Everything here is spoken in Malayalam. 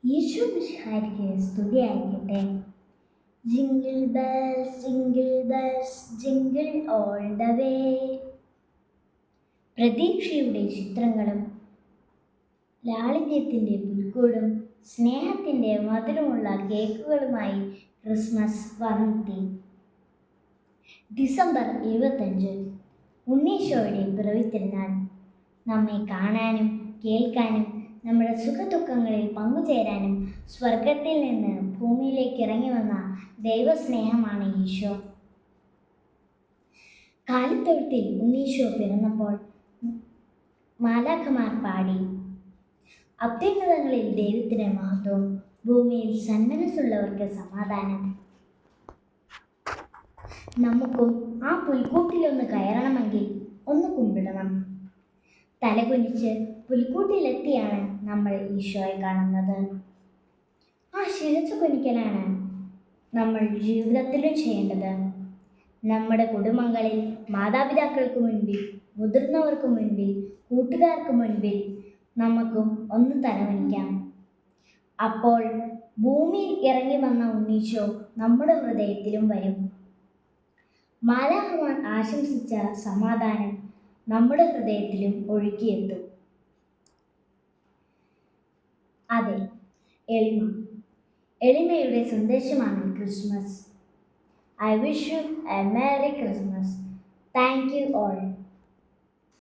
യേശു മിശിഹായ്ക്ക് സ്തുതിയായിരിക്കട്ടെ. Jingle bells jingle all the way. പ്രതീക്ഷയുടെ ചിത്രങ്ങളും ലാളിത്യത്തിൻ്റെ പുൽക്കൂടും സ്നേഹത്തിൻ്റെ മധുരമുള്ള കേക്കുകളുമായി ക്രിസ്മസ് വന്നെത്തി. ഡിസംബർ 25 ഉണ്ണീശോയുടെ പിറവിത്തിരുന്നാൾ. നമ്മെ കാണാനും കേൾക്കാനും നമ്മുടെ സുഖദുഃഖങ്ങളിൽ പങ്കുചേരാനും സ്വർഗത്തിൽ നിന്ന് ഭൂമിയിലേക്ക് ഇറങ്ങി വന്ന ദൈവസ്നേഹമാണ് ഈശോ. കാലിത്തൊഴുത്തിൽ ഉണ്ണീശോ പിറന്നപ്പോൾ മാലാഖമാർ പാടി, അത്യുന്നതങ്ങളിൽ ദൈവത്തിന് മഹത്വം, ഭൂമിയിൽ സന്മനസ്സുള്ളവർക്ക് സമാധാനം. നമുക്കും ആ പുൽക്കൂട്ടിലൊന്ന് കയറണമെങ്കിൽ ഒന്ന് കുമ്പിടണം. തലകുനിച്ച് പുൽക്കൂട്ടിലെത്തിയാണ് നമ്മൾ ഈശോയെ കാണുന്നത്. ആ ശിരച്ചു കുനിക്കലാണ് നമ്മൾ ജീവിതത്തിലും ചെയ്യേണ്ടത്. നമ്മുടെ കുടുംബങ്ങളിൽ മാതാപിതാക്കൾക്ക് മുൻപിൽ, മുതിർന്നവർക്ക് മുൻപിൽ, കൂട്ടുകാർക്ക് മുൻപിൽ നമുക്കും ഒന്ന് തലകുനിക്കാം. അപ്പോൾ ഭൂമിയിൽ ഇറങ്ങി വന്ന ഉണ്ണീശോ നമ്മുടെ ഹൃദയത്തിലും വരും. മാലാഖമാർ ആശംസിച്ച സമാധാനം നമ്മുടെ ഹൃദയത്തിലും ഒഴുകിയെത്തും. അതെ, എളിമയുടെ സന്ദേശമാണ് Christmas. I wish you a Merry Christmas. Thank you all.